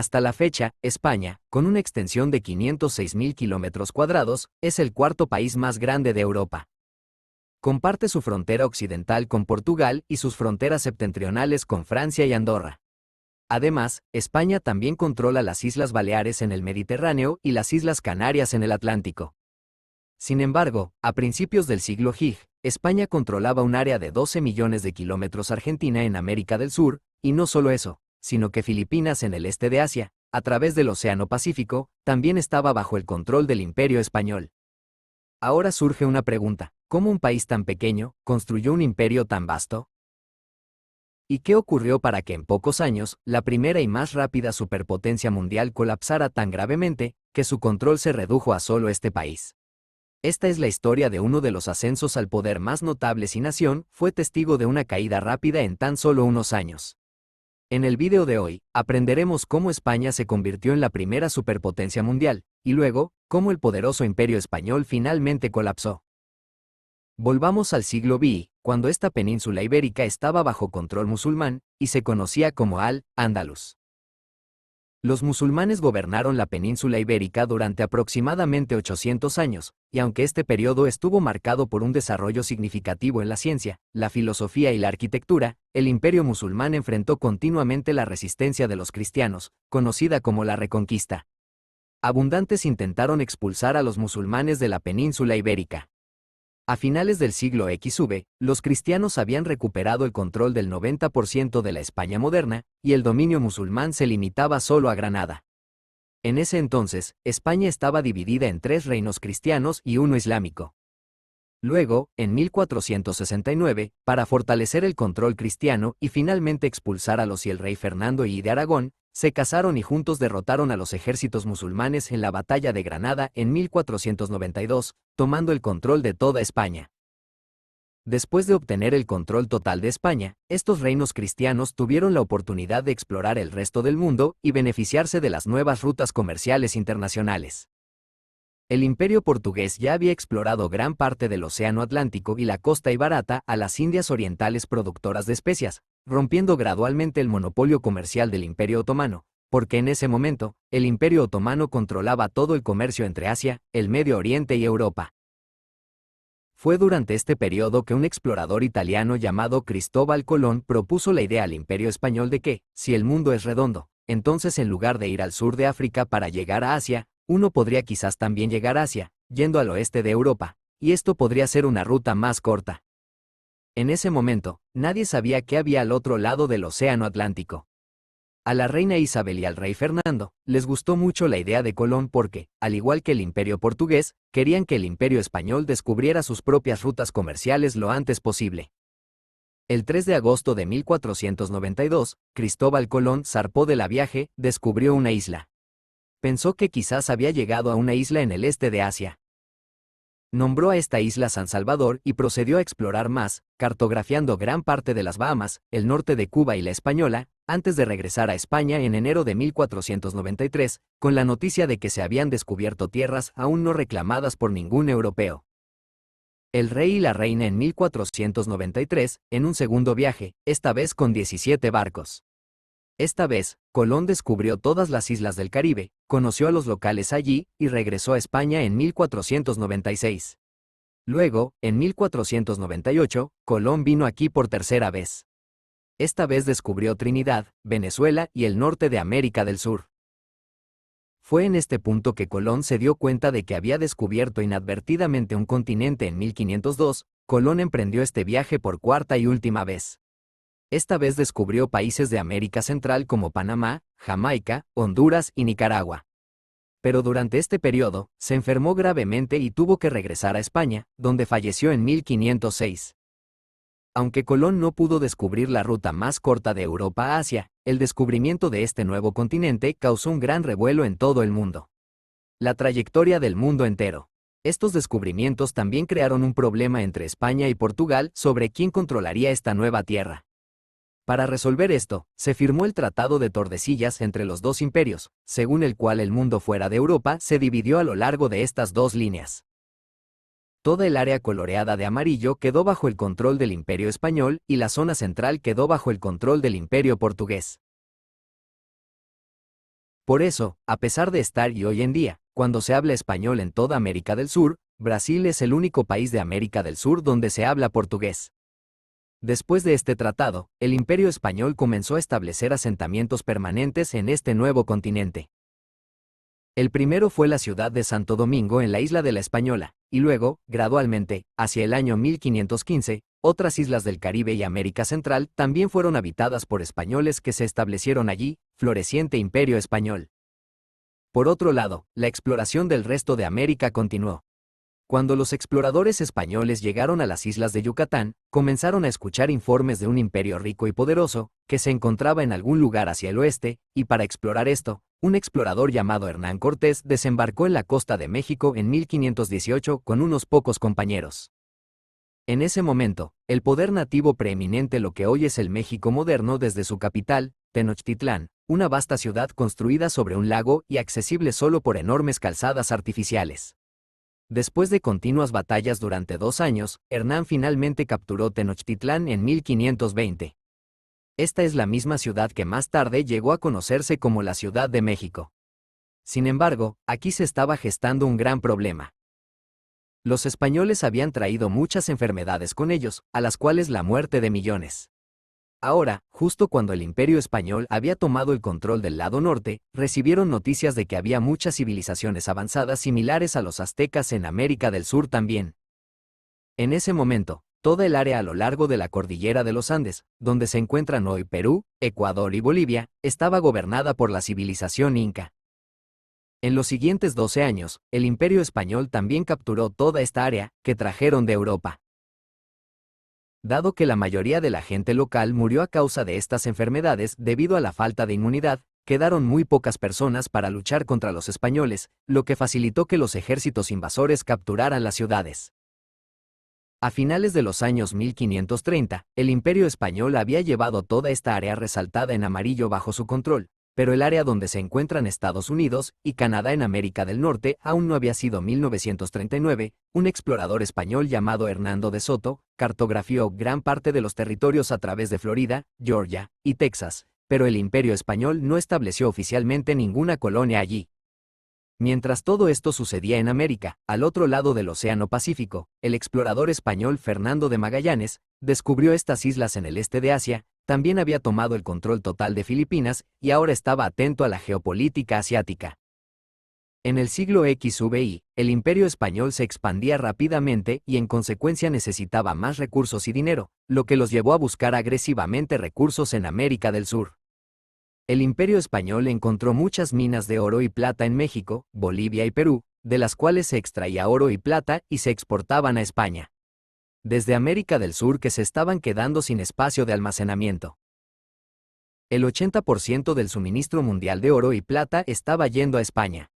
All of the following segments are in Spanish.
Hasta la fecha, España, con una extensión de 506.000 kilómetros cuadrados, es el cuarto país más grande de Europa. Comparte su frontera occidental con Portugal y sus fronteras septentrionales con Francia y Andorra. Además, España también controla las Islas Baleares en el Mediterráneo y las Islas Canarias en el Atlántico. Sin embargo, a principios del siglo Hig, España controlaba un área de 12 millones de kilómetros Argentina en América del Sur, y no solo eso, sino que Filipinas en el este de Asia, a través del Océano Pacífico, también estaba bajo el control del Imperio Español. Ahora surge una pregunta: ¿cómo un país tan pequeño construyó un imperio tan vasto? ¿Y qué ocurrió para que en pocos años, la primera y más rápida superpotencia mundial colapsara tan gravemente, que su control se redujo a solo este país? Esta es la historia de uno de los ascensos al poder más notables y nación fue testigo de una caída rápida en tan solo unos años. En el video de hoy, aprenderemos cómo España se convirtió en la primera superpotencia mundial, y luego, cómo el poderoso Imperio Español finalmente colapsó. Volvamos al siglo VI, cuando esta península ibérica estaba bajo control musulmán, y se conocía como Al-Ándalus. Los musulmanes gobernaron la península ibérica durante aproximadamente 800 años, y aunque este periodo estuvo marcado por un desarrollo significativo en la ciencia, la filosofía y la arquitectura, el imperio musulmán enfrentó continuamente la resistencia de los cristianos, conocida como la Reconquista. Abundantes intentaron expulsar a los musulmanes de la península ibérica. A finales del siglo XV, los cristianos habían recuperado el control del 90% de la España moderna, y el dominio musulmán se limitaba solo a Granada. En ese entonces, España estaba dividida en 3 reinos cristianos y uno islámico. Luego, en 1469, para fortalecer el control cristiano y finalmente expulsar a los y el rey Fernando I de Aragón, se casaron y juntos derrotaron a los ejércitos musulmanes en la batalla de Granada en 1492, tomando el control de toda España. Después de obtener el control total de España, estos reinos cristianos tuvieron la oportunidad de explorar el resto del mundo y beneficiarse de las nuevas rutas comerciales internacionales. El Imperio portugués ya había explorado gran parte del Océano Atlántico y la costa ibarata a las Indias Orientales productoras de especias, rompiendo gradualmente el monopolio comercial del Imperio Otomano, porque en ese momento, el Imperio Otomano controlaba todo el comercio entre Asia, el Medio Oriente y Europa. Fue durante este periodo que un explorador italiano llamado Cristóbal Colón propuso la idea al Imperio Español de que, si el mundo es redondo, entonces en lugar de ir al sur de África para llegar a Asia, uno podría quizás también llegar a Asia, yendo al oeste de Europa, y esto podría ser una ruta más corta. En ese momento, nadie sabía qué había al otro lado del Océano Atlántico. A la reina Isabel y al rey Fernando, les gustó mucho la idea de Colón porque, al igual que el Imperio portugués, querían que el Imperio español descubriera sus propias rutas comerciales lo antes posible. El 3 de agosto de 1492, Cristóbal Colón zarpó de la viaje, descubrió una isla. Pensó que quizás había llegado a una isla en el este de Asia. Nombró a esta isla San Salvador y procedió a explorar más, cartografiando gran parte de las Bahamas, el norte de Cuba y la Española, antes de regresar a España en enero de 1493, con la noticia de que se habían descubierto tierras aún no reclamadas por ningún europeo. El rey y la reina en 1493, en un segundo viaje, esta vez con 17 barcos. Esta vez, Colón descubrió todas las islas del Caribe, conoció a los locales allí y regresó a España en 1496. Luego, en 1498, Colón vino aquí por tercera vez. Esta vez descubrió Trinidad, Venezuela y el norte de América del Sur. Fue en este punto que Colón se dio cuenta de que había descubierto inadvertidamente un continente en 1502, Colón emprendió este viaje por cuarta y última vez. Esta vez descubrió países de América Central como Panamá, Jamaica, Honduras y Nicaragua. Pero durante este periodo, se enfermó gravemente y tuvo que regresar a España, donde falleció en 1506. Aunque Colón no pudo descubrir la ruta más corta de Europa a Asia, el descubrimiento de este nuevo continente causó un gran revuelo en todo el mundo. La trayectoria del mundo entero. Estos descubrimientos también crearon un problema entre España y Portugal sobre quién controlaría esta nueva tierra. Para resolver esto, se firmó el Tratado de Tordesillas entre los dos imperios, según el cual el mundo fuera de Europa se dividió a lo largo de estas dos líneas. Toda el área coloreada de amarillo quedó bajo el control del Imperio Español y la zona central quedó bajo el control del Imperio Portugués. Por eso, a pesar de estar y hoy en día, cuando se habla español en toda América del Sur, Brasil es el único país de América del Sur donde se habla portugués. Después de este tratado, el Imperio Español comenzó a establecer asentamientos permanentes en este nuevo continente. El primero fue la ciudad de Santo Domingo en la isla de la Española, y luego, gradualmente, hacia el año 1515, otras islas del Caribe y América Central también fueron habitadas por españoles que se establecieron allí, floreciente Imperio Español. Por otro lado, la exploración del resto de América continuó. Cuando los exploradores españoles llegaron a las islas de Yucatán, comenzaron a escuchar informes de un imperio rico y poderoso, que se encontraba en algún lugar hacia el oeste, y para explorar esto, un explorador llamado Hernán Cortés desembarcó en la costa de México en 1518 con unos pocos compañeros. En ese momento, el poder nativo preeminente lo que hoy es el México moderno desde su capital, Tenochtitlán, una vasta ciudad construida sobre un lago y accesible solo por enormes calzadas artificiales. Después de continuas batallas durante 2 años, Hernán finalmente capturó Tenochtitlán en 1520. Esta es la misma ciudad que más tarde llegó a conocerse como la Ciudad de México. Sin embargo, aquí se estaba gestando un gran problema. Los españoles habían traído muchas enfermedades con ellos, a las cuales la muerte de millones. Ahora, justo cuando el Imperio Español había tomado el control del lado norte, recibieron noticias de que había muchas civilizaciones avanzadas similares a los aztecas en América del Sur también. En ese momento, toda el área a lo largo de la cordillera de los Andes, donde se encuentran hoy Perú, Ecuador y Bolivia, estaba gobernada por la civilización inca. En los siguientes 12 años, el Imperio Español también capturó toda esta área, que trajeron de Europa. Dado que la mayoría de la gente local murió a causa de estas enfermedades debido a la falta de inmunidad, quedaron muy pocas personas para luchar contra los españoles, lo que facilitó que los ejércitos invasores capturaran las ciudades. A finales de los años 1530, el Imperio Español había llevado toda esta área resaltada en amarillo bajo su control, pero el área donde se encuentran Estados Unidos y Canadá en América del Norte aún no había sido. 1939, un explorador español llamado Hernando de Soto cartografió gran parte de los territorios a través de Florida, Georgia y Texas, pero el Imperio Español no estableció oficialmente ninguna colonia allí. Mientras todo esto sucedía en América, al otro lado del Océano Pacífico, el explorador español Fernando de Magallanes descubrió estas islas en el este de Asia. También había tomado el control total de Filipinas y ahora estaba atento a la geopolítica asiática. En el siglo XVI, el Imperio Español se expandía rápidamente y en consecuencia necesitaba más recursos y dinero, lo que los llevó a buscar agresivamente recursos en América del Sur. El Imperio Español encontró muchas minas de oro y plata en México, Bolivia y Perú, de las cuales se extraía oro y plata y se exportaban a España. Desde América del Sur que se estaban quedando sin espacio de almacenamiento. El 80% del suministro mundial de oro y plata estaba yendo a España.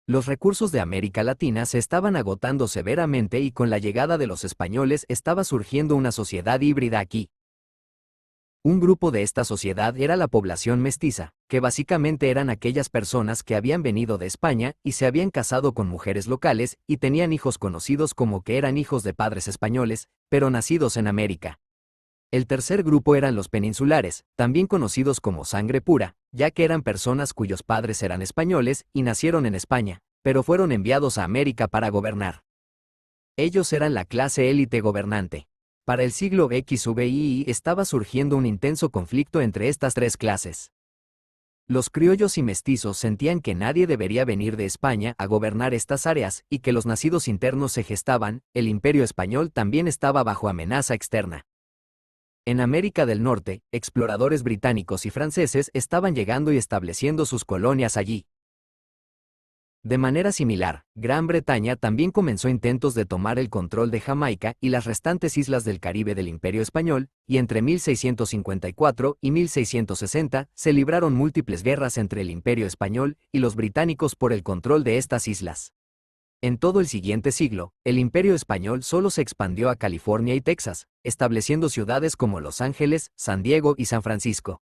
Los recursos de América Latina se estaban agotando severamente y con la llegada de los españoles estaba surgiendo una sociedad híbrida aquí. Un grupo de esta sociedad era la población mestiza, que básicamente eran aquellas personas que habían venido de España y se habían casado con mujeres locales y tenían hijos conocidos como que eran hijos de padres españoles, pero nacidos en América. El tercer grupo eran los peninsulares, también conocidos como sangre pura, ya que eran personas cuyos padres eran españoles y nacieron en España, pero fueron enviados a América para gobernar. Ellos eran la clase élite gobernante. Para el siglo XVI estaba surgiendo un intenso conflicto entre estas tres clases. Los criollos y mestizos sentían que nadie debería venir de España a gobernar estas áreas y que los nacidos internos se gestaban. El Imperio Español también estaba bajo amenaza externa. En América del Norte, exploradores británicos y franceses estaban llegando y estableciendo sus colonias allí. De manera similar, Gran Bretaña también comenzó intentos de tomar el control de Jamaica y las restantes islas del Caribe del Imperio Español, y entre 1654 y 1660 se libraron múltiples guerras entre el Imperio Español y los británicos por el control de estas islas. En todo el siguiente siglo, el Imperio Español solo se expandió a California y Texas, estableciendo ciudades como Los Ángeles, San Diego y San Francisco.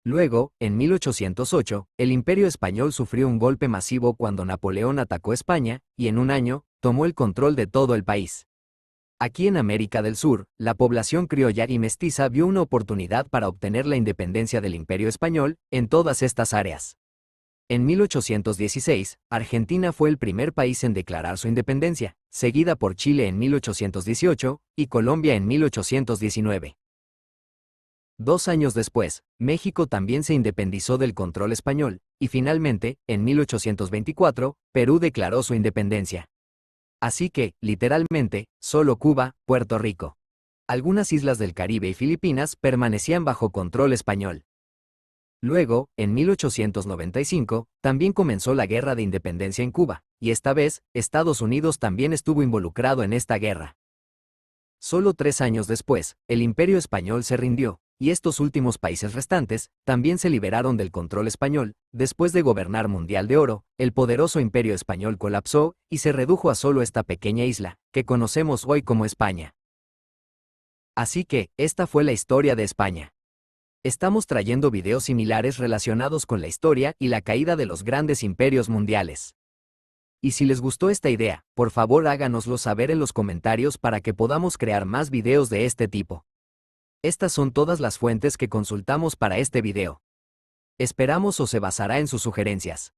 Luego, en 1808, el Imperio Español sufrió un golpe masivo cuando Napoleón atacó España, y en un año, tomó el control de todo el país. Aquí en América del Sur, la población criolla y mestiza vio una oportunidad para obtener la independencia del Imperio Español, en todas estas áreas. En 1816, Argentina fue el primer país en declarar su independencia, seguida por Chile en 1818 y Colombia en 1819. 2 años después, México también se independizó del control español, y finalmente, en 1824, Perú declaró su independencia. Así que, literalmente, solo Cuba, Puerto Rico, algunas islas del Caribe y Filipinas permanecían bajo control español. Luego, en 1895, también comenzó la Guerra de Independencia en Cuba, y esta vez, Estados Unidos también estuvo involucrado en esta guerra. Solo 3 años después, el Imperio Español se rindió, y estos últimos países restantes también se liberaron del control español. Después de gobernar Mundial de Oro, el poderoso Imperio Español colapsó y se redujo a solo esta pequeña isla, que conocemos hoy como España. Así que, esta fue la historia de España. Estamos trayendo videos similares relacionados con la historia y la caída de los grandes imperios mundiales. Y si les gustó esta idea, por favor háganoslo saber en los comentarios para que podamos crear más videos de este tipo. Estas son todas las fuentes que consultamos para este video. Esperamos o se basará en sus sugerencias.